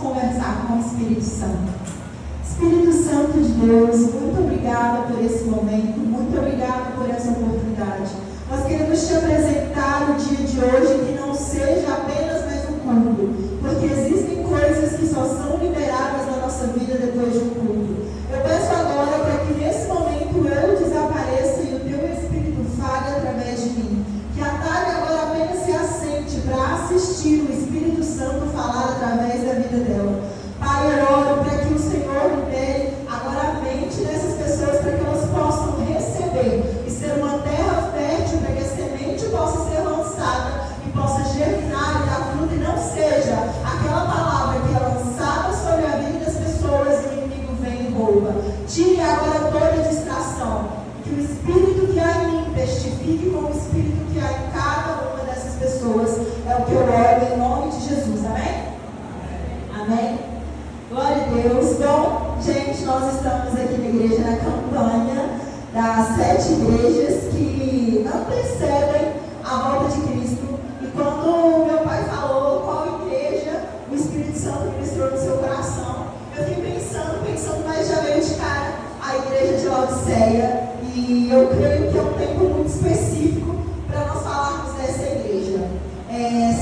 conversar com o Espírito Santo. Espírito Santo de Deus, muito obrigada por esse momento, muito obrigada por essa oportunidade. Nós queremos te apresentar o dia de hoje que não seja apenas mais um culto, porque existem coisas que só são liberadas na nossa vida depois de um culto. Eu peço agora para que nesse momento eu desapareça e o teu Espírito fale através de mim. Que a Thalia agora apenas se assente para assistir o Espírito Santo falar através da vida dela. Pai, eu oro para que o Senhor libere agora a mente dessas pessoas para que elas possam receber e ser uma terra fértil para que a semente possa ser lançada e possa germinar e dar fruto e não seja aquela palavra que é lançada sobre a vida das pessoas e o inimigo vem e rouba. Tire agora toda distração, que o Espírito que há em mim testifique com o Espírito que há em cada uma dessas pessoas. É o que eu oro em nome de Jesus, amém? Amém? Glória a Deus. Bom, gente, nós estamos aqui na igreja na campanha das 7 igrejas que antecedem a volta de Cristo. E quando meu pai falou qual igreja o Espírito Santo ministrou no seu coração, eu fiquei pensando, mas já veio de cara a igreja de Laodiceia. E eu creio que é um tempo muito específico para nós falarmos dessa igreja.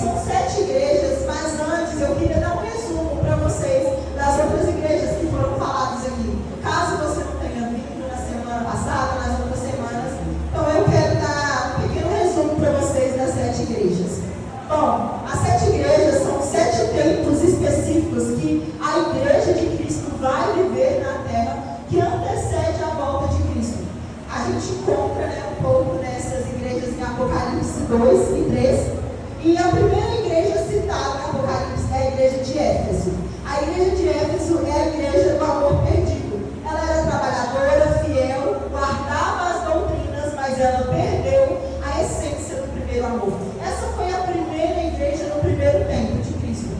São 7 igrejas, mas antes eu queria dar um resumo para vocês das outras igrejas que foram faladas aqui. Caso você não tenha vindo na semana passada, nas outras semanas, então eu quero dar um pequeno resumo para vocês das 7 igrejas. Bom, as 7 igrejas são 7 tempos específicos que a igreja de Cristo vai viver na terra, que antecede a volta de Cristo. A gente encontra um pouco nessas igrejas em Apocalipse 2 e 3. E a primeira igreja citada em Apocalipse é a igreja de Éfeso. A igreja de Éfeso é a igreja do amor perdido. Ela era trabalhadora, fiel, guardava as doutrinas, mas ela perdeu a essência do primeiro amor. Essa foi a primeira igreja no primeiro tempo de Cristo.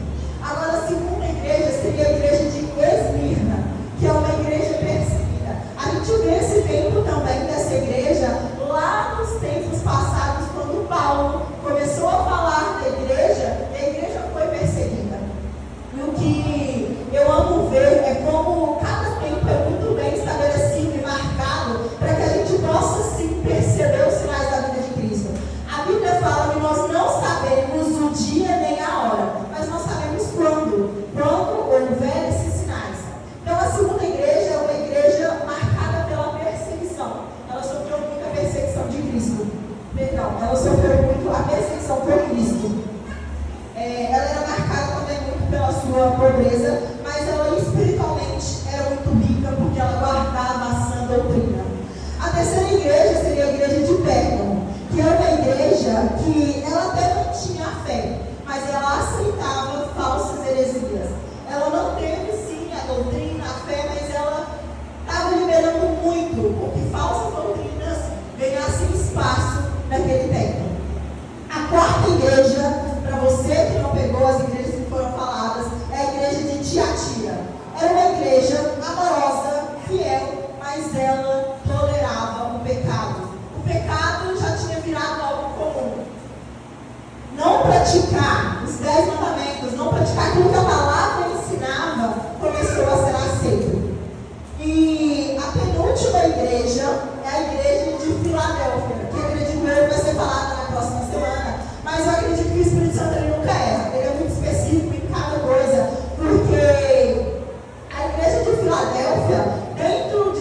Agora, a segunda igreja seria a igreja de Esmirna, que é uma igreja perseguida. A gente vê esse tempo também dessa igreja lá nos tempos passados, quando Paulo começou a falar da igreja e a igreja foi perseguida. E o que eu amo ver é como cada tempo é muito bem estabelecido e marcado para que a gente possa sim perceber os sinais da vida de Cristo. A Bíblia fala que nós não sabemos o dia nem a hora, mas nós sabemos quando houver esses sinais. Então a segunda igreja é uma igreja marcada pela perseguição. Ela sofreu muita perseguição de Cristo. Perdão, ela sofreu muito a perseguição por Cristo. Ela era marcada também muito pela sua pobreza, mas ela espiritualmente era muito rica porque ela guardava a sã doutrina. A terceira igreja seria a igreja de Pérgamo, que era uma igreja que ela até não tinha fé, mas ela aceitava falsas heresias. Ela não teve sim a doutrina, a fé, mas ela estava liberando muito, porque falsas doutrinas ganhassem espaço naquele tempo. A quarta igreja, para você que não pegou as igrejas que foram faladas, é a igreja de Tiatira. Era uma igreja amorosa, fiel, mas ela tolerava o pecado. O pecado já tinha virado algo comum. Não praticar os 10 mandamentos, não praticar aquilo que a palavra ensinava, começou a ser aceito. E a penúltima igreja é a igreja de Filadélfia, que eu acredito que vai ser falada na próxima semana, mas eu acredito que o Espírito Santo ele nunca erra, ele é muito específico em cada coisa, porque a igreja de Filadélfia, dentro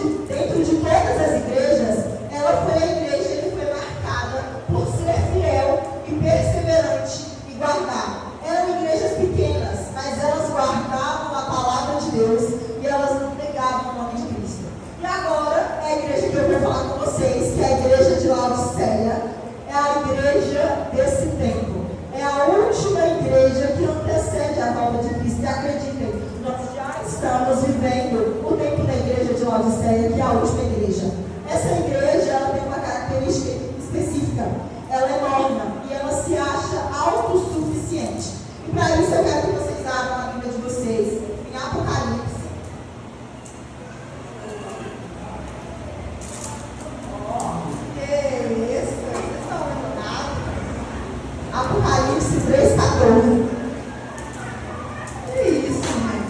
de todas as igrejas, ela foi a igreja que foi marcada por ser fiel e perseverante e guardar. Eram igrejas pequenas, mas elas guardavam a palavra de Deus e elas não negavam o nome de Cristo. E agora é a igreja que eu vou falar com vocês, que é a igreja de Laodiceia, é a igreja desse tempo. É a última igreja que antecede a volta de Cristo. E acreditem, nós já estamos vivendo o tempo da igreja de Laodiceia, que é a última igreja. Essa igreja ela tem uma característica específica. Ela é morna e ela se acha autossuficiente. E para isso eu quero que vocês abram a Bíblia de vocês em Apocalipse. Apocalipse 3,14. Que isso, né?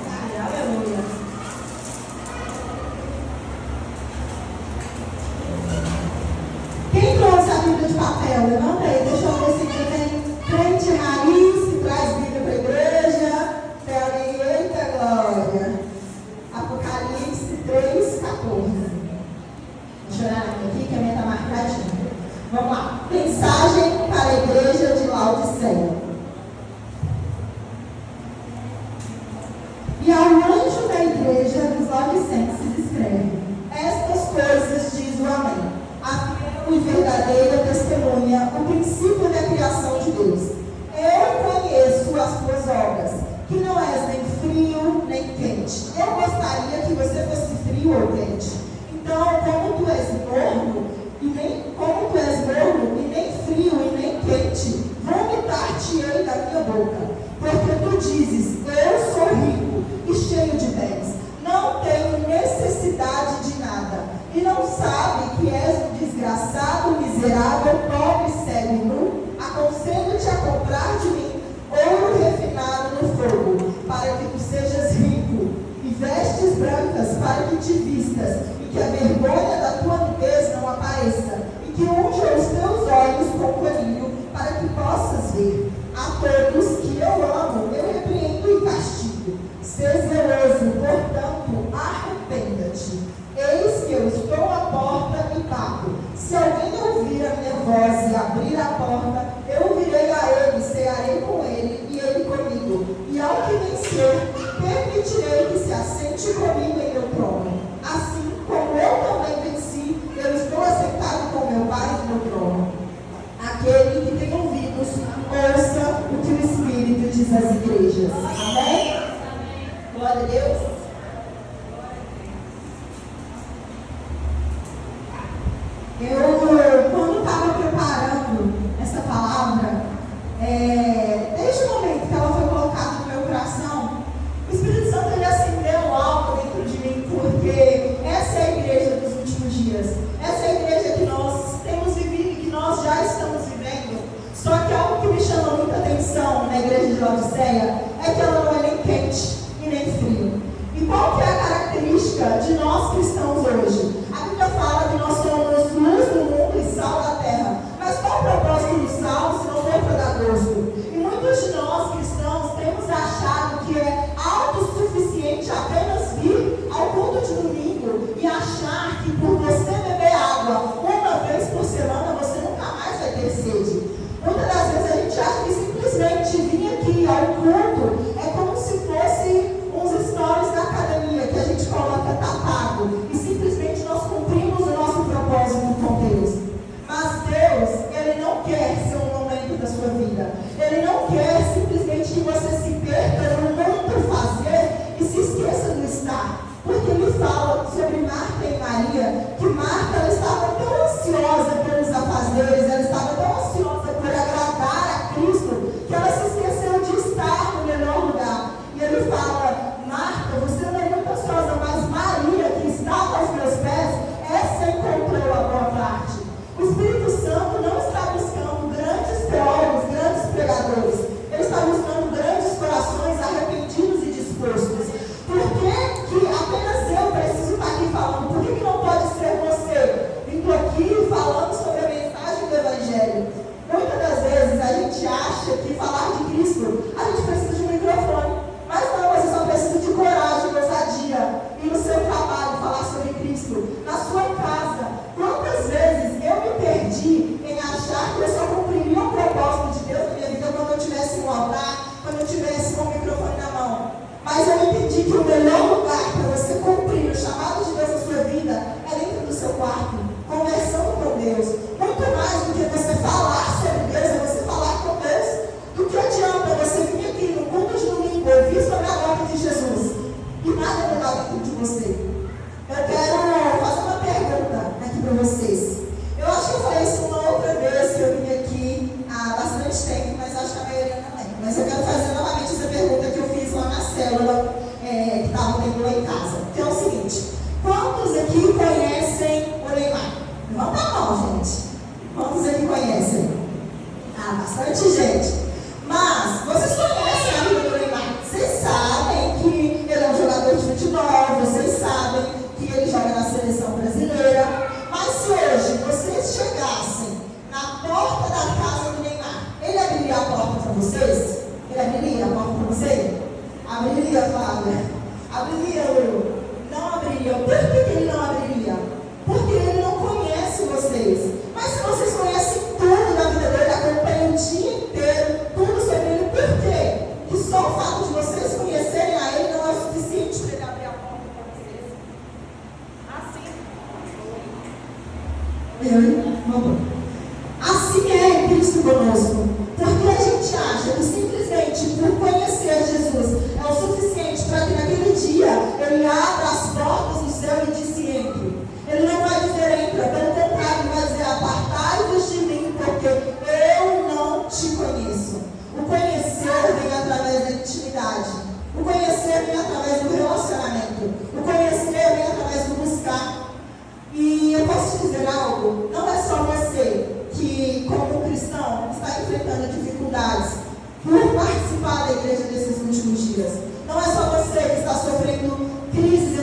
vestes brancas para que te vistas, e que a vergonha da tua nudez não apareça, e que unja os teus olhos com colírio, para que possas ver. A todos que eu amo, eu repreendo e castigo. Sê zeloso, portanto, arrependa-te. Eis que eu estou à porta e bato. Se alguém ouvir a minha voz e abrir a porta, eu virei a ele, cearei com ele e ele comigo. E ao que vencer, permitirei que se assente comigo em meu trono. Assim como eu também venci, eu estou assentado com meu Pai no meu trono. Aquele que tem ouvidos, ouça o que o Espírito diz às igrejas. Amém? Glória a Deus. Quando estava preparando essa palavra, desde o momento que ela foi colocada no meu coração, o Espírito Santo ele acendeu algo dentro de mim, porque essa é a igreja dos últimos dias. Essa é a igreja que nós temos vivido e que nós já estamos vivendo. Só que algo que me chama muita atenção na igreja de Laodiceia é que ela não é nem quente e nem frio. E qual que é a característica de nós cristãos hoje? A Bíblia fala que nós somos luz do mundo e sal da terra. Mas qual o propósito do sal se não for para dar gosto? E muitos de nós cristãos temos achado que é autossuficiente apenas vir ao culto de domingo e achar que por você beber água uma vez por semana você nunca mais vai ter sede. Muitas das vezes a gente acha que simplesmente vir aqui ao culto é como se fosse uns stories da academia que a gente coloca tapado e simplesmente nós cumprimos o nosso propósito com Deus. Mas Deus, Ele não quer ser um momento da sua vida. Ele não quer simplesmente que você se perca no muito fazer e se esqueça do estar. Porque Ele fala sobre Marta e Maria, que Marta ela estava tão ansiosa pelos afazeres, ela estava tão ansiosa por agradar a Cristo, que ela se esqueceu de estar no melhor lugar. E Ele fala, Marta, você não é muito ansiosa, mas Maria, que estava aos meus pés, essa encontrou a boa parte. O Espírito Santo não está buscando grandes teólogos, grandes pregadores. Ele está buscando grandes corações arrependidos e dispostos. Por que apenas eu preciso estar aqui falando? Por que não pode ser você vindo aqui falando sobre a mensagem do Evangelho? Muitas das vezes a gente acha que falar de Cristo, a gente precisa de um microfone. Mas não, você só precisa de coragem, ousadia. E no seu trabalho falar sobre Cristo. Na sua casa. Quantas vezes eu me perdi em achar que eu só cumpriria o propósito de Deus na minha vida quando eu tivesse um altar, quando eu tivesse um microfone na mão. Mas eu entendi que o melhor lugar para você cumprir o chamado de Deus na sua vida é dentro do seu quarto, conversando com Deus. Muito mais do que você falar sobre Deus, é você falar com Deus. Do que adianta você vir aqui no culto de domingo, ouvir sobre a obra de Jesus e nada mudar dentro de você. Eu quero fazer uma pergunta aqui para vocês. Eu acho que eu falei isso uma outra vez que eu vim aqui há bastante tempo, mas acho que a maioria não lembra. Mas eu quero fazer novamente essa pergunta que eu fiz lá na célula que estava tendo lá em casa. Que é o seguinte: quantos aqui conhecem o Neymar? Levanta a mão, gente. Quantos aqui conhecem? Ah, bastante gente. Mas vocês conhecem a vida do Neymar. Vocês sabem que ele é um jogador de futebol, vocês sabem que ele joga na seleção brasileira. Mas se hoje vocês chegassem na porta da casa do Neymar, ele abriria a porta para vocês? Ele abriria a porta para você? Abriria, Flávia? Abriria, Lu? Não abriria. Por que ele não abriria? Porque ele não conhece vocês. Mas se vocês conhecem tudo da vida dele, acompanham o dia inteiro, tudo sobre ele, por quê? Que só o fato de vocês conhecerem a ele não é suficiente para ele abrir a porta para vocês. Assim é Cristo conosco. Porque a gente acha que simplesmente por conhecer Jesus é o suficiente para que naquele dia ele abra as portas do céu e disse entre. Ele não vai dizer entra, pelo contrário, ele vai dizer apartai-vos de mim, porque eu não te conheço. O conhecer vem através da intimidade. O conhecer vem através do relacionamento. O conhecer vem através do buscar. E eu posso te dizer algo? Não é só você que, como cristão, está enfrentando dificuldades por participar da igreja desses últimos dias. Não é só você que está sofrendo crises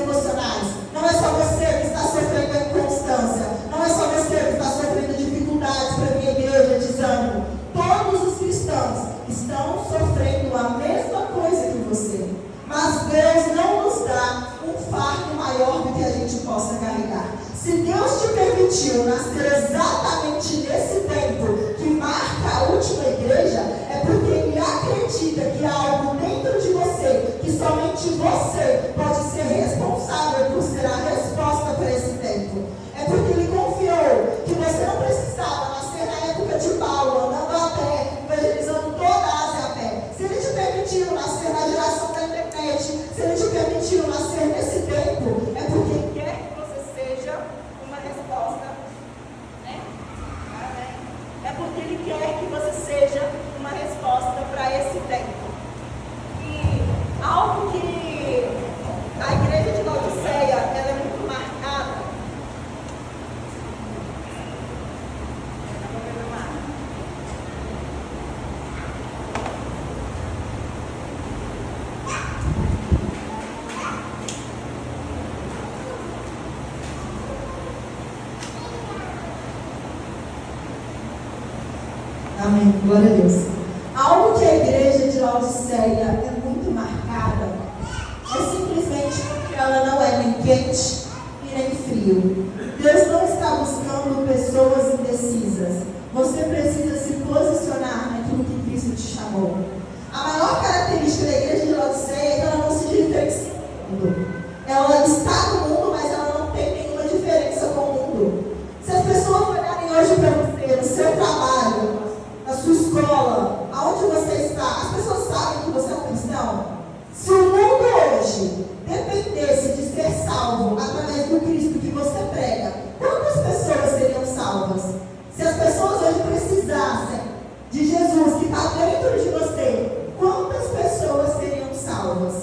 gente possa carregar. Se Deus te permitiu nascer exatamente nesse tempo que marca a última igreja, é porque Ele acredita que há algo dentro de você, que somente você pode ser responsável por ser a resposta para esse tempo. É porque Ele confiou que você não precisava nascer na época de Paulo, andando a pé, evangelizando toda a Ásia a pé. Se Ele te permitiu nascer na geração da internet, se Ele te permitiu nascer nesse tempo, é porque Ele quer que você seja uma resposta, né? É porque Ele quer que você seja uma resposta para esse tempo. E algo que a igreja de Laodiceia, ela é muito marcada. Amém, glória a Deus. Algo que a igreja de Laodiceia é muito marcada é simplesmente porque ela não é nem quente e nem frio. Deus não está buscando pessoas indecisas. Você precisa se posicionar naquilo que Cristo te chamou. A maior característica da igreja de Laodiceia é que ela não se diferencia do mundo. Ela está no mundo, mas ela não tem nenhuma diferença com o mundo. Se as pessoas olharem hoje para você, no seu trabalho, na sua escola, aonde você está, as pessoas sabem que você é um cristão? Se o mundo hoje dependesse de ser salvo através do Cristo que você prega, quantas pessoas seriam salvas? Se as pessoas hoje precisassem de Jesus que está dentro de você, quantas pessoas seriam salvas?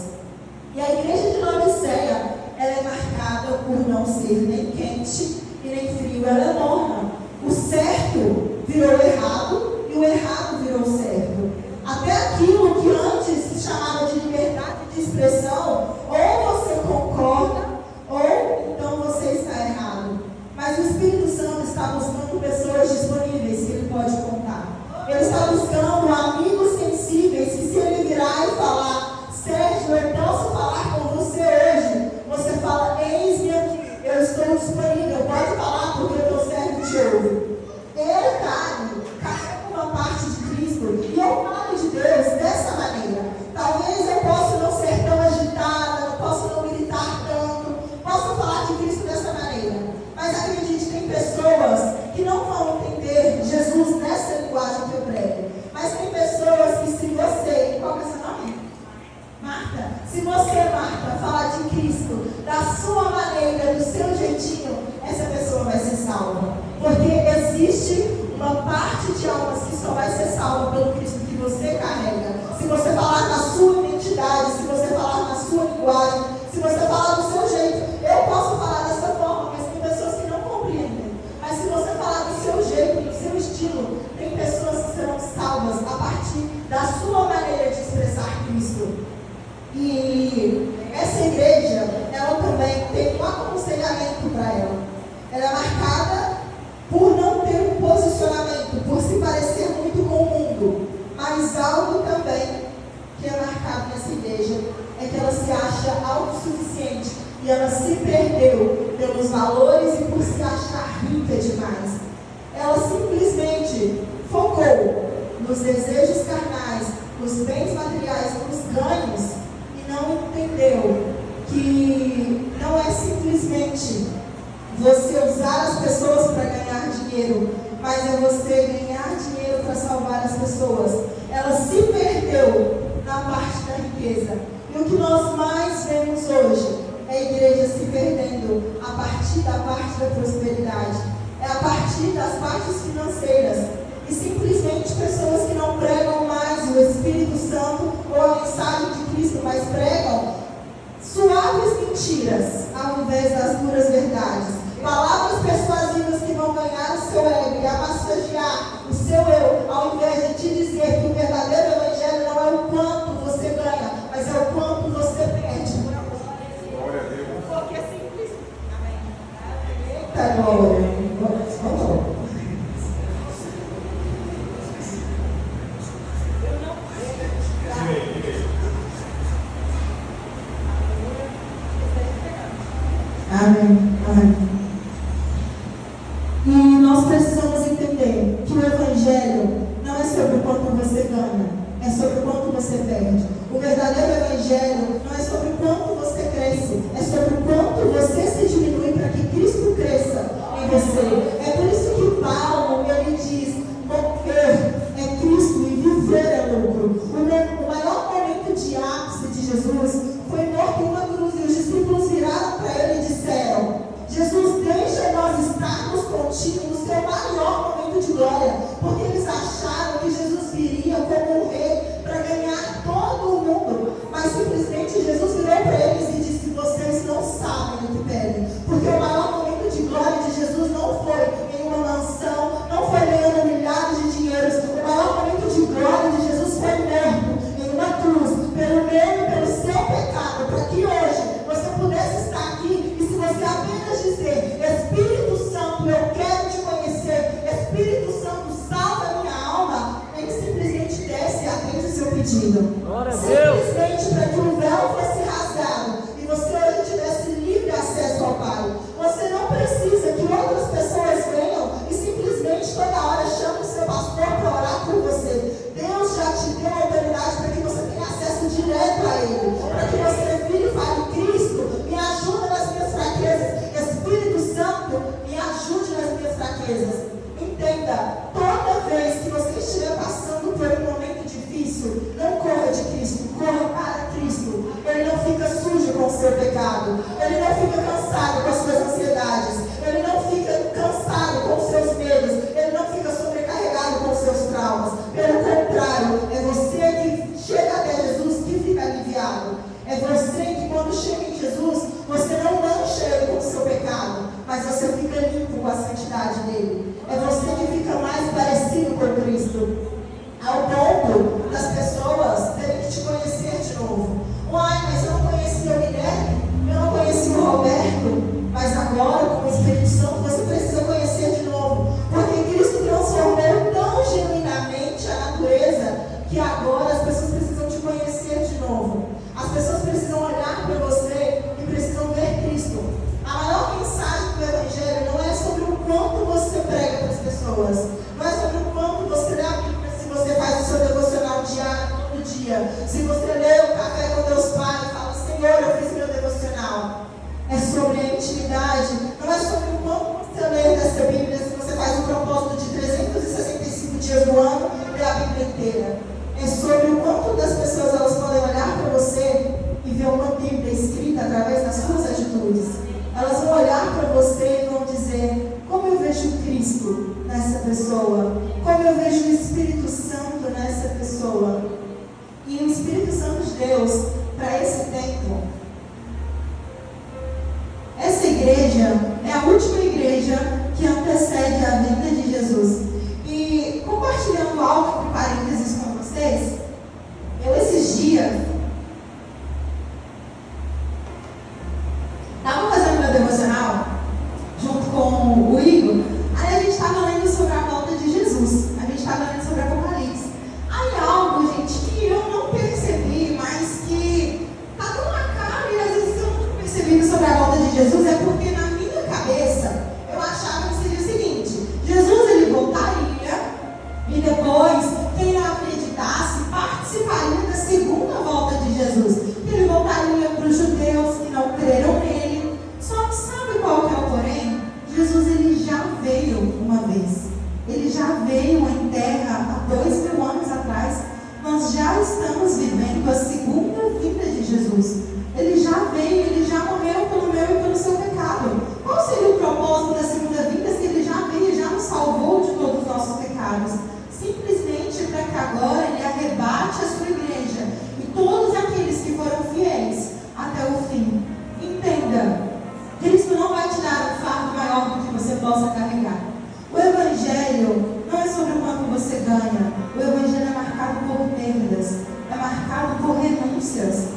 E a igreja de Laodiceia, ela é marcada por não ser nem quente e nem frio, ela é morna. O certo virou errado e o errado virou certo. Até aquilo que antes se chamava de liberdade de expressão, ou você concorda, ou então você está errado. Mas o Espírito Santo está buscando pessoas disponíveis que Ele pode contar. Ele está buscando amigos sensíveis que, se Ele virar e falar: Sérgio, eu posso falar com você hoje? Você fala: eis-me aqui, eu estou disponível, pode falar porque o teu servo te ouve. Ele carrega uma parte de Cristo, e eu falo de Deus dessa maneira. Talvez eu possa não ser tão agitada, eu possa não militar tanto, posso falar de Cristo dessa maneira. Mas acredite, tem pessoas que não vão entender Jesus nessa linguagem que eu prego. Mas tem pessoas que, se você, qual é o seu nome? Marta, se você, Marta, falar de Cristo da sua maneira, do seu jeitinho, essa pessoa vai ser salva. Porque existe uma parte de almas que só vai ser salva pelo Cristo que você carrega. Se você falar na sua identidade, se você falar na sua linguagem, se você falar do seu jeito. Eu posso falar dessa forma, mas tem pessoas que não compreendem. Mas se você falar do seu jeito, do seu estilo, tem pessoas que serão salvas a partir da sua maneira de expressar Cristo. E essa igreja, ela também tem um aconselhamento para ela. Ela é marcada por não ter um posicionamento, por se parecer muito com o mundo. Mas algo também que é marcado nessa igreja é que ela se acha autossuficiente e ela se perdeu pelos valores e por se achar rica demais. Ela simplesmente focou nos desejos carnais, nos bens materiais, nos ganhos, e não entendeu que não é simplesmente você usar as pessoas para ganhar dinheiro, mas é você ganhar dinheiro para salvar as pessoas. Ela se perdeu na parte da riqueza. E o que nós mais vemos hoje é a igreja se perdendo a partir da parte da prosperidade. É a partir das partes financeiras. E simplesmente pessoas que não pregam mais o Espírito Santo ou a mensagem de Cristo, mas pregam suaves mentiras ao invés das duras verdades. Palavras persuasivas que vão ganhar o seu ego e massagear o seu eu, ao invés de te dizer que o verdadeiro evangelho não é o quanto você ganha, mas é o quanto você perde. Glória a Deus. Porque é simples. Amém. Eita glória. Amém. perdido. Glória a Deus. Simplesmente para que o véu fosse rasgado e você hoje tivesse livre acesso ao Pai. Você não precisa que outras pessoas venham e simplesmente toda hora chame o seu pastor para orar por você. Deus já te deu a autoridade para que você tenha acesso direto a Ele. Para que você vire e fale: Cristo, me ajuda nas minhas fraquezas. Espírito Santo, me ajude nas minhas fraquezas. Entenda, toda vez que você estiver passando por um momento difícil, não corra de Cristo, corra para Cristo. Ele não fica sujo com o seu pecado. Ele não fica cansado com as suas ansiedades. Ele não fica cansado com os seus medos. Ele não fica sobrecarregado com os seus traumas. Pelo contrário, é você que chega até Jesus que fica aliviado. É você que, quando chega em Jesus, você não mancha ele com o seu pecado, mas você fica limpo com a santidade dele. É você que fica mais parecido com Cristo, ao ponto das pessoas terem que te conhecer de novo. Uai, mas eu não conhecia o Guilherme, eu não conhecia o Roberto, mas agora, com o Espírito Santo, você precisa conhecer de novo, porque Cristo transformou tão genuinamente a natureza que agora as pessoas precisam te conhecer de novo. As pessoas precisam olhar para você e precisam ver Cristo. A maior mensagem do Evangelho não é sobre o quanto você prega para as pessoas, não é sobre o quanto você lê a Bíblia, se você faz o seu devocional diário todo dia, se você lê o Café com Deus Pai e fala: Senhor, eu fiz meu devocional. É sobre a intimidade, não é sobre o quanto você lê dessa Bíblia, se você faz um propósito de 365 dias do ano e lê a Bíblia inteira. É sobre o quanto das pessoas elas podem olhar para você e ver uma Bíblia escrita através das suas atitudes. Elas vão olhar para você e vão dizer: como eu vejo Cristo nessa pessoa, como eu vejo o Espírito Santo nessa pessoa. E o Espírito Santo de Deus, para esse tempo, essa igreja é a última igreja que antecede a vinda de Jesus. E compartilhando algo entre parênteses com vocês, eu esses dias estava fazendo meu devocional junto com o Igor. Aí a gente estava lendo sobre a volta de Jesus, a gente estava lendo sobre Apocalipse. Aí algo, gente, que eu não percebi, mas que está tão na cara, e às vezes eu não percebi sobre a volta de Jesus, é porque na minha cabeça eu achava que seria o seguinte: Jesus ele voltaria e depois quem não acreditasse participaria da segunda volta de Jesus. Ele voltaria para os judeus que não creram nele. Só que sabe qual que é o porém? Jesus ele já veio uma vez. Ele já veio em terra há 2000 anos atrás. Nós já estamos vivendo a segunda vinda de Jesus. Ele já veio, ele já morreu pelo meu e pelo seu pecado. Qual seria o propósito da segunda vinda se ele já veio e já nos salvou de todos os nossos pecados? Simplesmente para que agora ele arrebate a sua igreja e todos aqueles que foram fiéis até o fim. Entenda, Cristo não vai te dar um fardo maior do que você possa carregar. O Evangelho não é sobre o quanto você ganha. O Evangelho é marcado por perdas, é marcado por renúncias.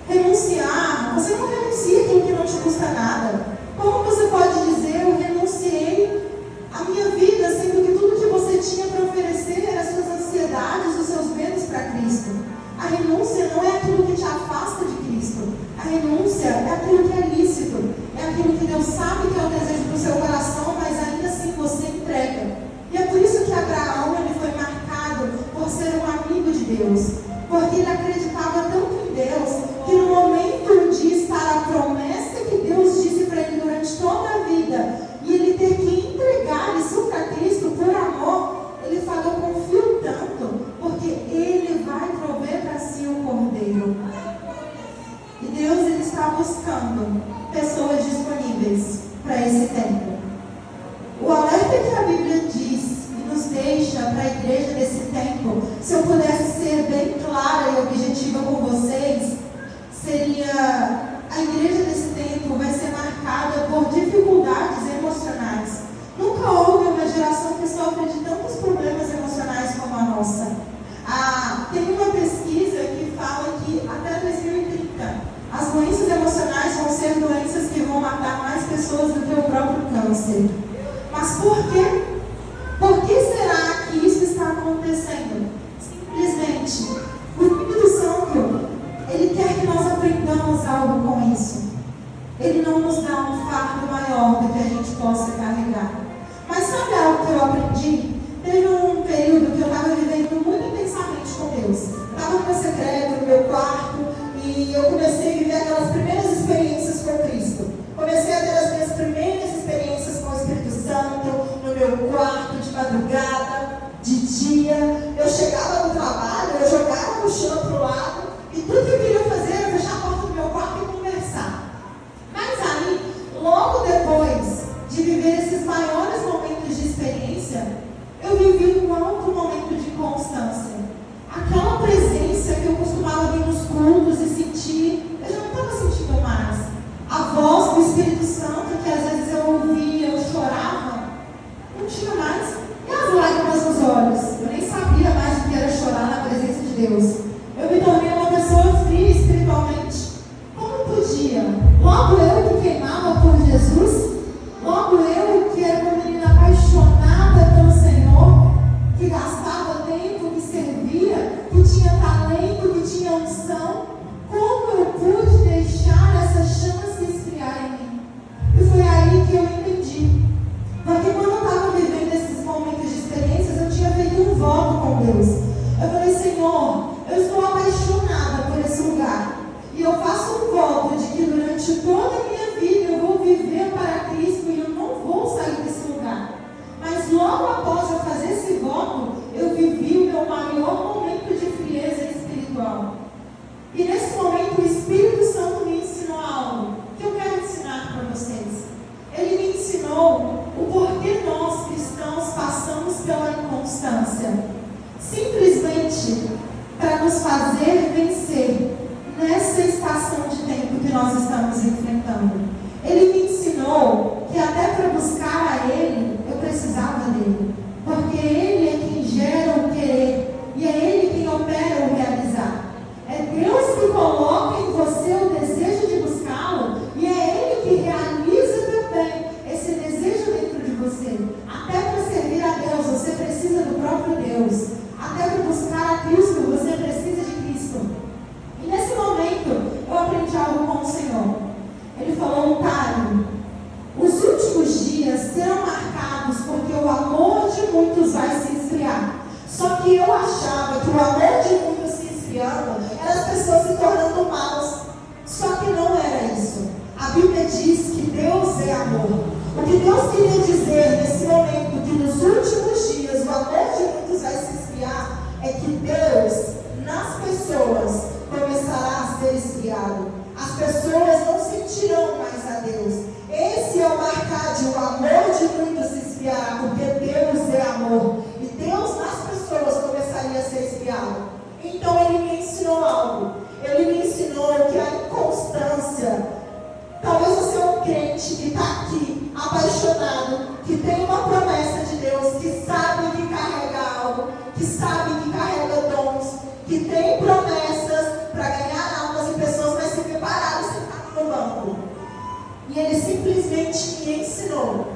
Renunciar, você não renuncia aquilo que não te custa nada. Como você pode dizer: eu renunciei a minha vida, sendo que tudo que você tinha para oferecer era as suas ansiedades, os seus medos para Cristo? A renúncia não é aquilo que te afasta de Cristo. A renúncia é aquilo que é lícito, é aquilo que Deus sabe que é o desejo do seu coração, mas ainda assim você entrega. E é por isso que Abraão ele foi marcado por ser um amigo de Deus, porque ele acreditava tanto em Deus que no momento de estar a promessa que Deus disse para ele durante toda a vida e ele ter que entregar isso para Cristo por amor, ele falou: eu confio tanto, porque ele vai prover para si o cordeiro. E Deus ele está buscando pessoas disponíveis para esse tempo. O alerta que a Bíblia diz e nos deixa para a igreja desse tempo, se eu pudesse ser bem clara e objetiva com vocês, seria: a igreja desse tempo vai ser marcada por dificuldades emocionais. Nunca houve uma geração que sofre de tantos problemas emocionais como a nossa. Tem uma pesquisa que fala que até 2030 as doenças emocionais vão ser doenças que vão matar mais pessoas do que o próprio câncer. Mas por quê? Por que será que isso está acontecendo? Simplesmente porque Ele não nos dá um fardo maior do que a gente possa carregar. Mas sabe algo que eu aprendi? Teve um período que eu estava vivendo muito intensamente com Deus. Eu estava no meu secreto, no meu quarto, e eu comecei a viver aquelas primeiras experiências com Cristo. Comecei a ter as minhas primeiras experiências com o Espírito Santo, no meu quarto, de madrugada, de dia. Eu chegava no trabalho, eu jogava a mochila para o lado, e tudo que eu queria fazer era fechar a porta do meu quarto e conversar. Mas aí, logo depois de viver esses maiores momentos de experiência, eu vivi um alto momento de constância. Aquela presença que eu costumava vir nos cultos e sentir, eu já não estava sentindo mais. A voz do Espírito Santo, que às vezes eu ouvia, eu chorava, não tinha mais. E as lágrimas nos olhos? Eu nem sabia mais o que era chorar na presença de Deus. Eu me tornei uma pessoa fria espiritualmente. Como podia? Logo eu que queimava por Jesus, logo eu que era uma menina apaixonada pelo Senhor, que gastava tempo, que servia, que tinha talento, que tinha unção, como eu pude deixar essas chamas se esfriarem em mim? E foi aí que eu entendi. Porque quando eu estava vivendo esses momentos de experiências, eu tinha feito um voto com Deus. Eu falei, Senhor, eu estou apaixonada por esse lugar. E eu faço um voto de que durante toda a minha vida eu vou viver para Cristo e eu não vou sair desse lugar. Mas logo após eu fazer esse voto, eu vivi o meu maior momento de frieza espiritual. E nesse momento o Espírito Santo me ensinou algo que eu quero ensinar para vocês. Ele me ensinou o porquê nós cristãos passamos pela inconstância. Simplesmente para nos fazer vencer nessa estação de tempo que nós estamos enfrentando. Ele me ensinou que até para buscar a Ele, eu precisava dele. Porque Ele é quem gera o querer e é Ele quem opera o realizar. É Deus que coloca em você o desejo de buscá-lo e é Ele que realiza também esse desejo dentro de você. Até para servir a Deus, você precisa do próprio Deus. Até para buscar a Cristo, você precisa de Cristo. E nesse momento, eu aprendi algo com o Senhor. Ele falou, Tário, os últimos dias serão marcados porque o amor de muitos vai se esfriar. Só que eu achava que o amor de muitos se esfriando era as pessoas se tornando maus. Só que não era isso. A Bíblia diz que Deus é amor. O que Deus queria dizer nesse momento, que nos últimos dias o amor de muitos vai se esfriar, é que Deus, nas pessoas, começará a ser esfriado. As pessoas não sentirão mais a Deus. Esse é o marcar de o amor de muitos se esfriará, porque Deus é amor. E Deus nas pessoas começaria a ser esfriado. Então Ele me ensinou algo. Ele me ensinou que a inconstância, talvez você é um crente que está aqui, apaixonado, que tem uma promessa de Deus, que sabe que carrega algo, que sabe que carrega dons, que tem promessas para ganhar almas e pessoas, mas se preparado sentado no banco. E Ele simplesmente me ensinou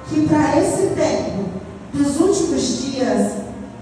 que para esse tempo dos últimos dias,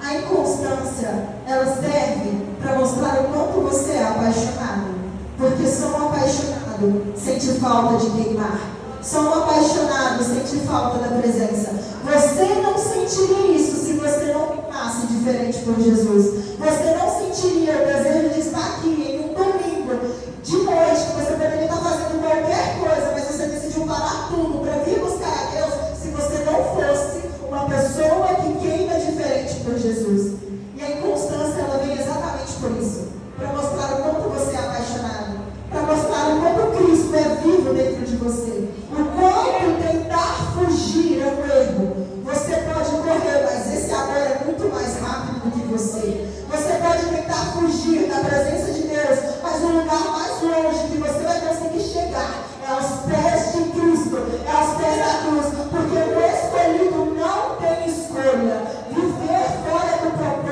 a inconstância, ela serve para mostrar o quanto você é apaixonado. Porque só um apaixonado sente falta de queimar. Só um apaixonado sente falta da presença. Você não sentiria isso se você não queimasse diferente por Jesus. Você não sentiria o desejo de estar aqui em um domingo, de noite, que você poderia estar fazendo qualquer coisa, mas você decidiu parar tudo para vir buscar a Deus, se você não fosse uma pessoa que queima diferente por Jesus. E a inconstância, ela vem exatamente por isso. Para mostrar o quanto você é apaixonado. Para mostrar o quanto Cristo é vivo dentro de você. O quanto tentar fugir é um erro. Você pode correr, mas esse amor é muito mais rápido do que você. Você pode tentar fugir da presença de Deus, mas o lugar mais longe que você vai conseguir chegar é aos pés de Cristo, é aos pés da cruz. Porque o escolhido não tem escolha. Viver fora do propósito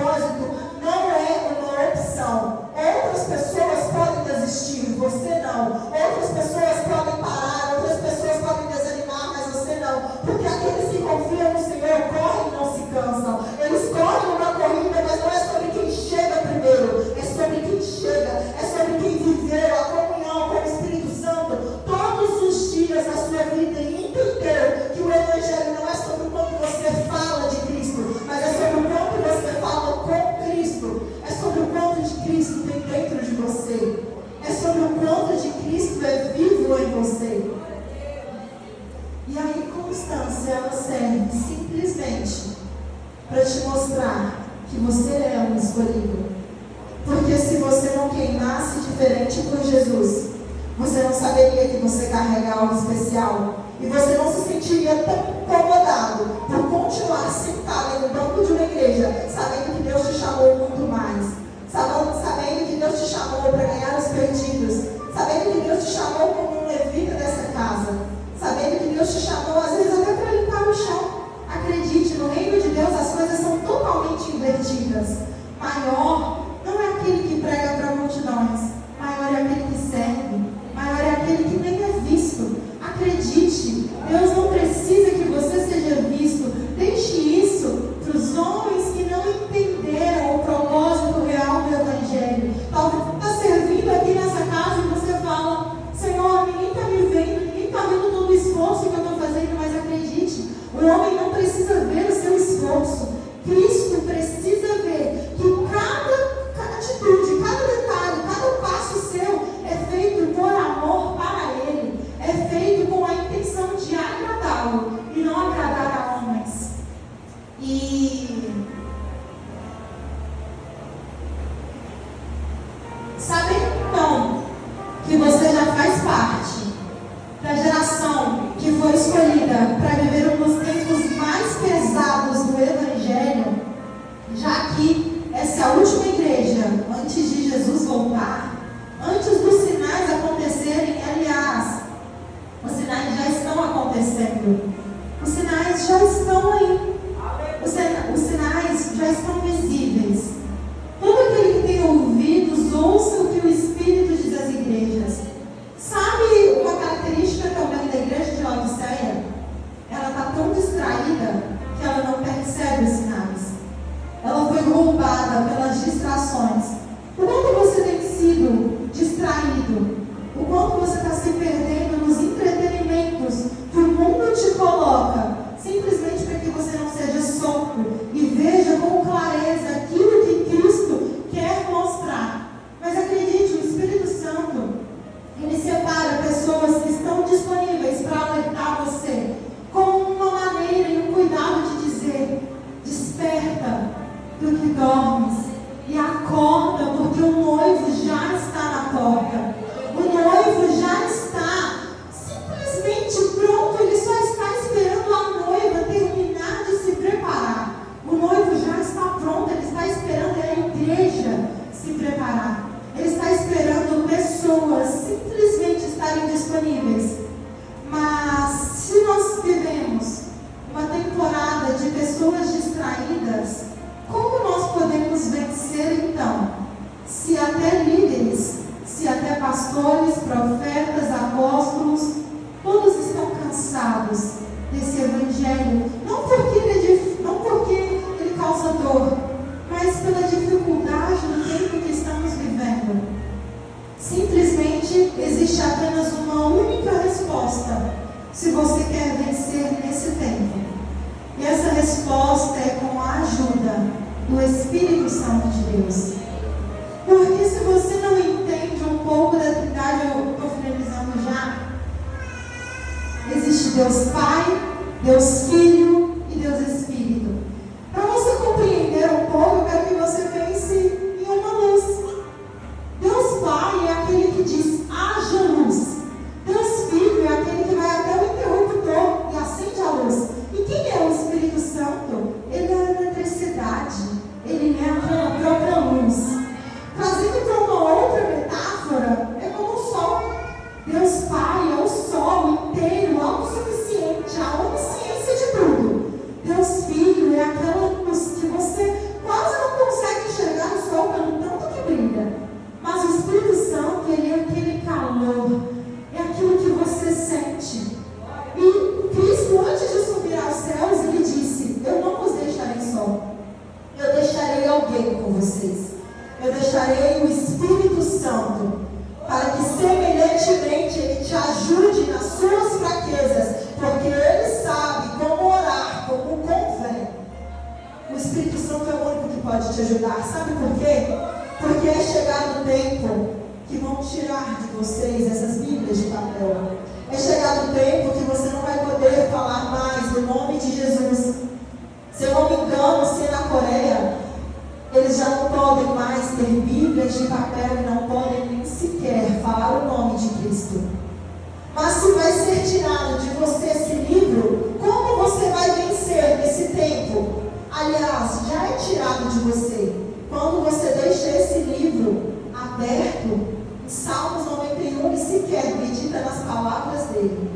Cristo é vivo em você. E a inconstância, ela serve simplesmente para te mostrar que você é um escolhido. Porque se você não queimasse diferente por Jesus, você não saberia que você carrega algo especial. E você não se sentiria tão incomodado por continuar sentado no banco de uma igreja, sabendo que Deus te chamou muito mais. Sabendo que Deus te chamou para ganhar os perdidos. Sabendo que Deus te chamou como um levita dessa casa. Sabendo que Deus te chamou, às vezes, até para limpar o chão. Acredite, no reino de Deus as coisas são totalmente invertidas. Maior não é aquele que prega para multidões. Maior é aquele que serve. Maior é aquele que nem é visto. Acredite, Deus não precisa que você seja visto. Deixe isso para os homens que não entenderam o propósito real do Evangelho. Talvez você está servindo aqui nessa casa e você fala: Senhor, ninguém está me vendo, ninguém está vendo todo o esforço que eu estou fazendo. Mas acredite, o homem não precisa ver o seu esforço. Cristo precisa ver que cada atitude, cada detalhe, cada passo seu é feito por amor para Ele. É feito com a intenção de agradá-lo e não agradar a homens. E sabendo então que você já faz parte da geração que foi escolhida para viver um dos tempos mais pesados do Evangelho, já que essa é a última igreja antes de Jesus voltar, antes dos sinais acontecerem, aliás, os sinais já estão acontecendo. Os sinais já estão aí. Os sinais já estão visíveis. Todo aquele que tem ouvidos, ouça o que o Espírito diz às igrejas. Sabe uma característica também da igreja de Laodiceia? Ela está tão distraída que ela não percebe os sinais. Ela foi roubada pelas distrações. O quanto você tem sido distraído? O quanto você está se perdendo nos entretenimentos que o mundo te coloca, simplesmente para que você não seja solto e veja com clareza aquilo que Cristo quer mostrar. Mas acredite, o Espírito Santo, ele separa pessoas que estão disponíveis para alertar você, com uma maneira e um cuidado de dizer: desperta do que dormes e acorda, porque o noivo já está na porta. O noivo já está simplesmente pronto, ele só está esperando a noiva terminar de se preparar. O noivo já está pronto, ele está esperando a igreja se preparar. Ele está esperando pessoas simplesmente estarem disponíveis. Mas se nós vivemos uma temporada de pessoas distraídas, como nós podemos vencer então? Se até líderes, se até pastores, profetas, apóstolos, todos estão cansados desse evangelho, não porque ele causa dor, mas pela dificuldade do tempo que estamos vivendo. Simplesmente existe apenas uma única resposta se você quer vencer nesse tempo. E essa resposta é com a ajuda do Espírito Santo de Deus. Porque se você não entende um pouco da Trindade, eu estou finalizando já. Existe Deus Pai, Deus Filho e Deus Espírito. Para você compreender um pouco, eu quero que você pense em uma luz. Deus Pai é aquele que diz: haja luz. Deus Filho é aquele que vai até o interruptor e acende a luz. E quem é o Espírito Santo? Ele é a eletricidade. Ele é a própria luz. Trazendo para uma outra metáfora, é como o sol. Deus Pai é o sol inteiro, autossuficiente, a onisciência de tudo. Deus Filho é aquela luz que você quase não consegue enxergar o sol pelo tanto que brilha. Mas o Espírito Santo, ele é aquele calor, é aquilo que você sente. E Cristo, antes de subir aos céus, ele disse: eu não vos deixarei só. Eu deixarei alguém com vocês. Eu deixarei o Espírito Santo, para que semelhantemente ele te ajude nas suas fraquezas, porque ele sabe como orar, como convém. O Espírito Santo é o único que pode te ajudar. Sabe por quê? Porque é chegado o tempo que vão tirar de vocês essas Bíblias de papel. É chegado o tempo que você não vai poder falar mais do nome de Jesus. Se eu não me engano, se na Coreia, eles já não podem mais ter Bíblias de papel e não podem nem sequer falar o nome de Cristo. Mas se vai ser tirado de você esse livro, como você vai vencer nesse tempo? Aliás, já é tirado de você quando você deixa esse livro aberto em Salmos 91 e sequer medita nas palavras dele.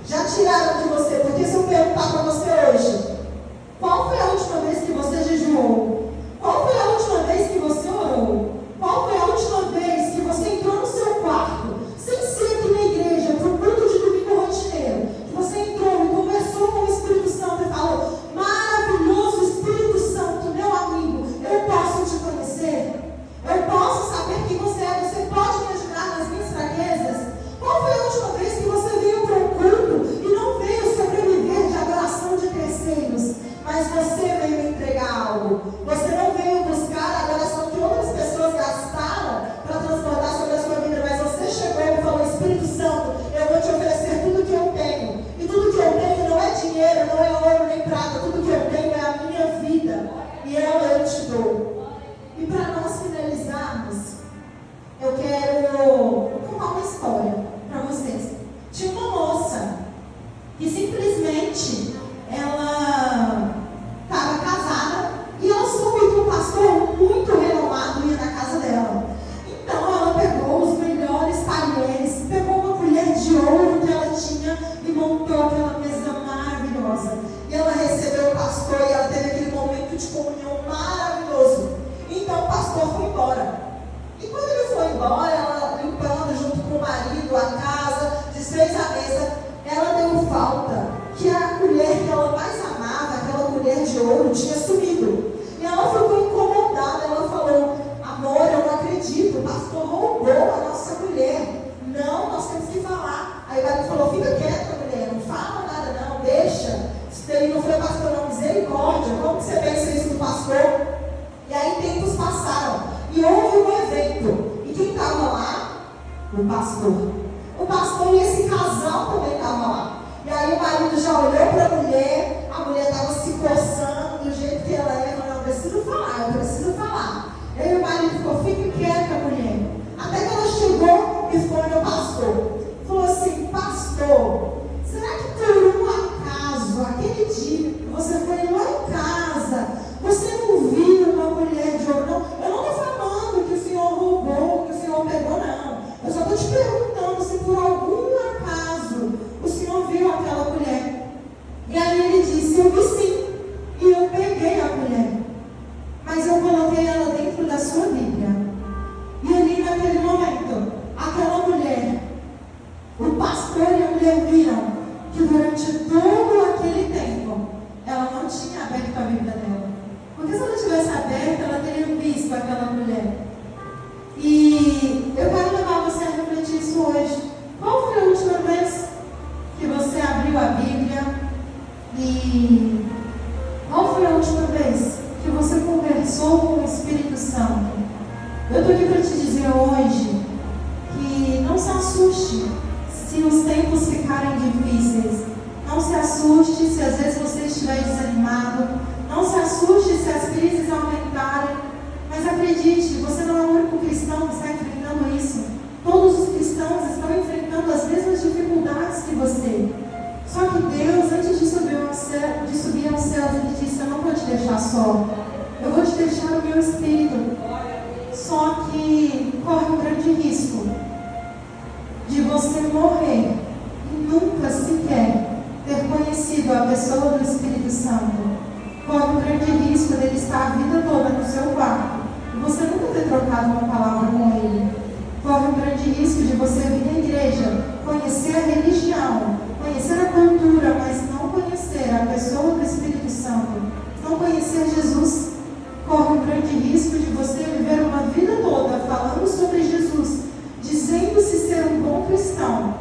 Já tiraram de você, porque se eu perguntar para você hoje, qual foi a última vez que você jejuou? Qual foi a última vez que você orou? Qual foi a última vez que você entrou no seu quarto, sem ser aqui na igreja, para o culto de domingo rotineiro, que você entrou e conversou com o Espírito Santo e falou: maravilhoso Espírito Santo, meu amigo, eu posso te conhecer? Eu posso saber quem você é? Você pode me ajudar nas minhas fraquezas? Qual foi a última vez que você veio para o culto e não veio sobreviver de adoração de terceiros, mas você veio entregar algo? Você não veio buscar a adoração que outras pessoas gastaram para transportar sobre a sua vida, mas você chegou e falou: Espírito Santo, eu vou te oferecer tudo que eu tenho. E tudo que eu tenho não é dinheiro, não é ouro nem prata, tudo que eu tenho é a minha vida. E eu te dou. E para nós finalizarmos, eu quero contar uma história para vocês. Tinha uma moça que simplesmente ela estava casada e ela soube que um pastor muito renomado ia na casa dela. Então ela pegou os melhores talheres, pegou uma colher de ouro que ela tinha e montou aquela mesa maravilhosa. E ela recebeu o pastor e ela teve aquele momento de comunhão maravilhoso. Então o pastor foi embora. E quando ele foi embora, ela limpando junto com o marido a casa, desfez a mesa, ela deu falta que a colher que ela mais amava, aquela colher de ouro, tinha sumido. E ela ficou incomodada, ela falou: amor, eu não acredito, o pastor roubou a nossa colher. Não, nós temos que falar. Aí o marido falou: fica quieta, mulher, não fala nada não, deixa. Isso daí não foi pastor não, misericórdia, como que você pensa isso do pastor? E aí tempos passaram, e houve um evento, e quem estava lá? O pastor. O pastor e esse casal também estava lá. E aí o marido já olhou para a mulher estava se coçando do jeito que ela é, falou: eu preciso falar. E aí o marido ficou: fique quieta, mulher. Até que ela chegou e foi no pastor. Falou assim: pastor, será que por um acaso, aquele dia que você foi lá em casa, você não viu uma colher de ouro? Não, eu não estou falando que o senhor roubou, que o senhor pegou, não. Eu só estou te perguntando se por algum acaso o senhor viu aquela colher. E aí ele disse: eu vi sim, e eu peguei a colher, mas eu coloquei ela dentro da sua Bíblia. E ali naquele momento, aquela mulher, o pastor e a mulher viram que durante todo aquele tempo, ela não tinha aberto a Bíblia dela. Porque se ela tivesse aberto, ela teria visto aquela mulher. E eu quero levar você a refletir isso hoje. Qual foi a última vez que você abriu a Bíblia? E qual foi a última vez que você conversou com o Espírito Santo? Eu estou aqui para te dizer hoje que não se assuste se os tempos ficarem difíceis. Não se assuste se às vezes você estiver desanimado. Não se assuste se as crises aumentarem. Mas acredite, você não é o único cristão que está enfrentando isso. Todos os cristãos estão enfrentando as mesmas dificuldades que você. Só que Deus, antes de subir aos céus, Ele disse: eu não vou te deixar só. Eu vou te deixar o meu Espírito. Só que corre um grande risco de você morrer e nunca sequer ter conhecido a pessoa do Espírito Santo. Corre um grande risco dele estar a vida toda no seu quarto e você nunca ter trocado uma palavra com ele. Corre um grande risco de você vir à igreja, conhecer a religião, conhecer a cultura, mas não conhecer a pessoa do Espírito Santo, não conhecer Jesus. Corre um grande risco de você viver uma vida toda falando sobre Jesus, dizendo-se ser um bom cristão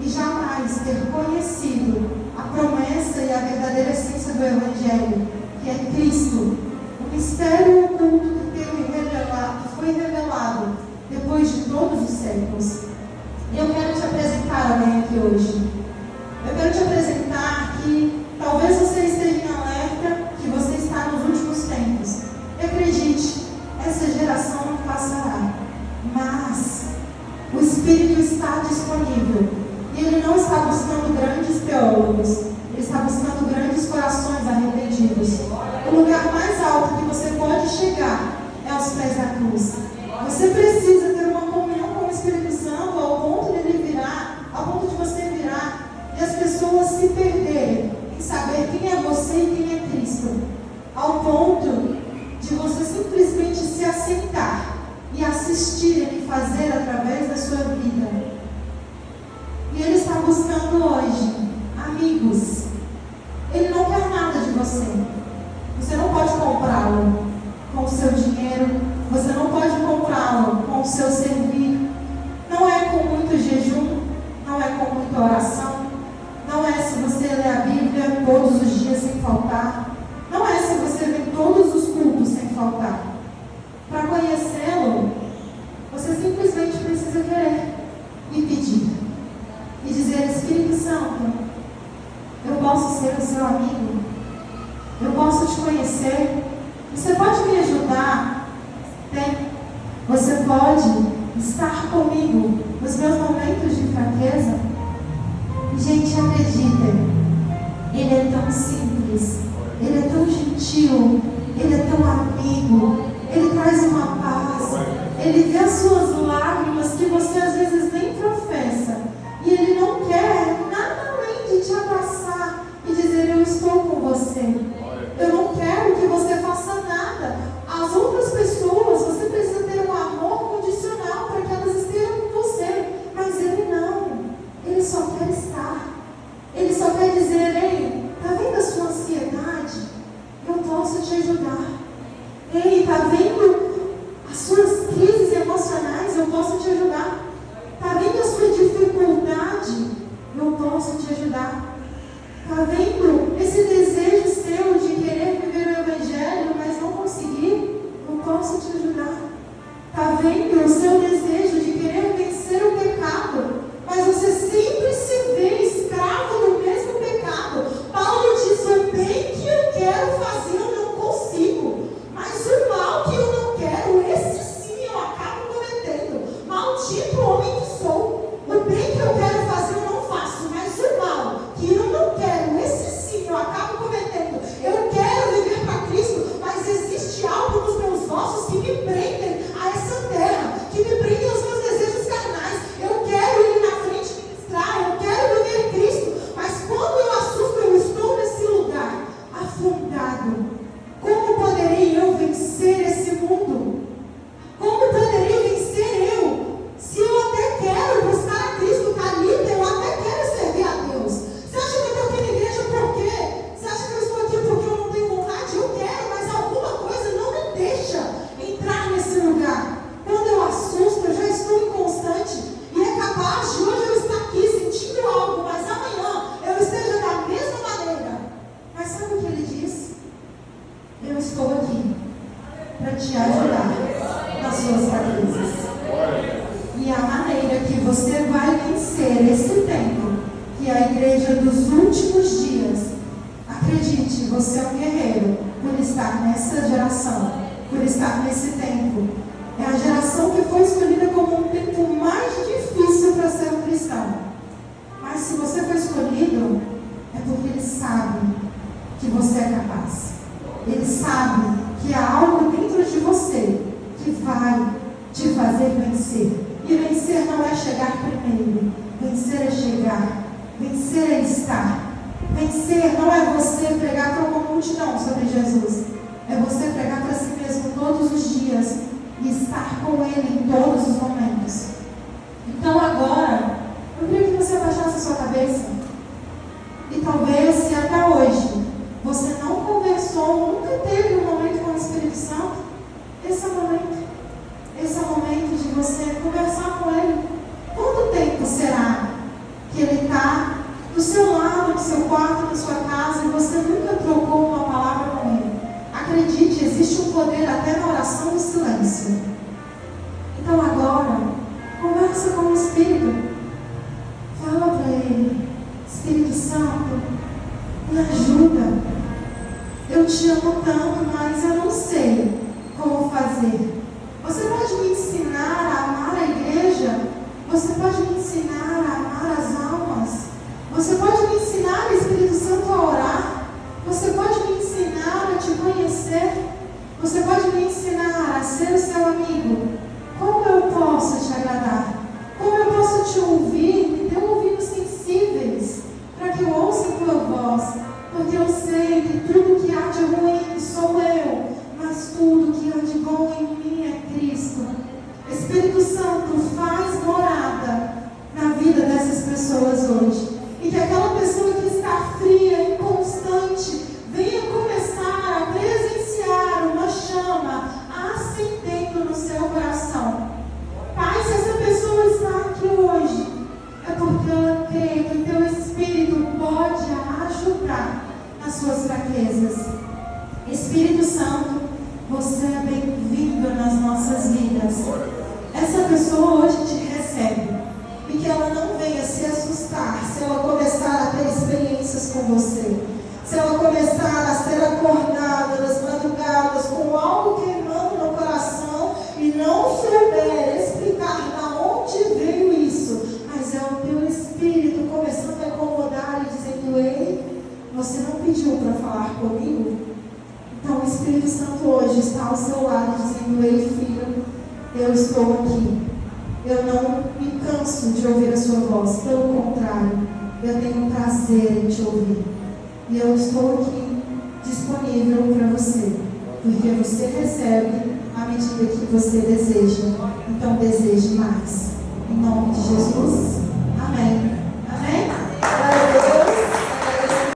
e jamais ter conhecido a promessa e a verdadeira essência do Evangelho, que é Cristo, o mistério oculto que foi revelado depois de todos os séculos. E eu quero te apresentar alguém aqui hoje. Eu quero te apresentar que talvez você esteja em alerta, que você está nos últimos tempos. E acredite, essa geração não passará, mas o Espírito está disponível. E Ele não está buscando grandes teólogos, Ele está buscando grandes corações arrependidos. O lugar mais alto que você pode chegar é aos pés da cruz. Você precisa ter uma comunhão com o Espírito Santo ao ponto de ele virar, ao ponto de você virar e as pessoas se perderem em saber quem é você e quem é Cristo, ao ponto de você simplesmente se assentar e assistir Ele fazer através da sua vida. E Ele está buscando hoje amigos. Ele não quer nada de você. Você não pode comprá-lo com o seu dinheiro. Você não pode comprá-lo com o seu servir. Não é com muito jejum. Não é com muita oração. Não é se você lê a Bíblia todos os dias sem faltar. Não é se você vê todos os cultos sem faltar. Para conhecê-lo, você simplesmente precisa querer e pedir. E dizer: Espírito Santo, eu posso ser o seu amigo. Eu posso te conhecer. Você pode me ajudar? Tem. Você pode estar comigo nos meus momentos de fraqueza? Gente, acreditem, Ele é tão simples, Ele é tão gentil, Ele é tão amigo, Ele traz uma paz, Ele vê as suas lágrimas que você às vezes nem professa, e Ele não quer nada além de te abraçar e dizer: eu estou com você. Eu não quero que você faça nada. As outras pessoas, você precisa ter um amor condicional para que elas estejam com você. Mas Ele não. Ele só quer estar. Ele só quer dizer: ei, está vendo a sua ansiedade? Eu posso te ajudar. Ei, está vendo as suas crises emocionais? Eu posso te ajudar. Está vendo a sua dificuldade? Eu posso te ajudar. Está vendo esse desejo seu de querer viver o Evangelho, mas não conseguir? Eu posso te ajudar. Está vendo o seu desejo de querer vencer o pecado, mas você sempre se vê escravo do mesmo pecado? Paulo diz: o bem que eu quero fazer eu não consigo, mas o mal que eu não quero, esse sim eu acabo cometendo. Maldito homem que sou. O bem que eu quero fazer eu não faço, mas o mal que eu não quero, esse sim eu acabo cometendo. Eu quero viver para Cristo, mas existe algo nos meus ossos que me prendem a essa terra, que me prendem aos meus desejos carnais. Eu quero ir na frente ministrar, eu quero viver Cristo, mas quando eu assusto, eu estou nesse lugar afundado. Como poderei eu vencer esse mundo? Como poderei vencer eu? Se eu até quero buscar a Cristo, Talita, eu até quero servir a Deus. Você acha que eu estou aqui na igreja por quê? Você acha que eu estou aqui porque eu não tenho vontade? Eu quero, mas alguma coisa não me deixa entrar nesse lugar. Quando eu assusto, eu já estou inconstante. E é capaz de hoje eu estar aqui sentindo algo, mas amanhã eu esteja da mesma maneira. Mas sabe o que ele diz? Eu estou aqui para te ajudar nas suas fraquezas. E a maneira que você vai vencer esse tempo, que é a igreja dos últimos dias, acredite, você é um guerreiro por estar nessa geração, por estar nesse tempo. É a geração que foi escolhida como um tempo mais difícil para ser um cristão. Mas se você foi escolhido, é porque Ele sabe que você é capaz. Ele sabe que há algo dentro de você que vai te fazer vencer. E vencer não é chegar primeiro. Vencer é chegar. Vencer é estar. Vencer não é você pregar para uma multidão sobre Jesus. É você pregar para si mesmo todos os dias e estar com Ele em todos os momentos. Então agora, eu queria que você abaixasse a sua cabeça. E talvez, se até hoje você não conversou, nunca teve um momento com o Espírito Santo, esse é o momento. Esse é o momento de você conversar com Ele. Quanto tempo será que Ele está do seu lado, no seu quarto, na sua casa, e você nunca trocou uma palavra com Ele? Acredite, existe um poder até na oração do silêncio. Então agora, conversa com o Espírito. Fala para ele: Espírito Santo, me ajuda. Eu te amo tanto, mas eu não sei como fazer. Você pode me ensinar a amar a igreja? Você pode me ensinar a amar as almas? Você pode me ensinar, Espírito Santo, a orar? Você pode me ensinar a te conhecer? Você pode me ensinar a ser o seu amigo? Como eu posso te agradar? Como eu posso te ouvir? Me dê ouvidos sensíveis, para que eu ouça a tua voz. Porque eu sei que tudo que há de ruim sou eu, mas tudo que há de bom em mim é Cristo. Espírito Santo, faz morada na vida dessas pessoas hoje. E que aquela pessoa que está fria, inconstante, venha começar a presenciar uma chama acendendo no seu coração. Pai, se essa pessoa está aqui hoje, é porque ela crê que o teu Espírito pode ajudar nas suas fraquezas. Espírito Santo, você é bem-vindo nas nossas vidas. Essa pessoa hoje te recebe. E que ela não venha se assustar se ela começar a ter experiências com você. Se ela começar a ser acordada nas madrugadas com algo queimando no coração e não souber explicar de onde veio isso, mas é o teu Espírito começando a incomodar e dizendo: ei, você não pediu para falar comigo? Então o Espírito Santo hoje está ao seu lado dizendo: ei, filho, eu estou aqui. Eu não me canso de ouvir a sua voz, pelo contrário, eu tenho prazer em te ouvir. E eu estou aqui disponível para você, porque você recebe à medida que você deseja. Então deseje mais. Em nome de Jesus. Amém.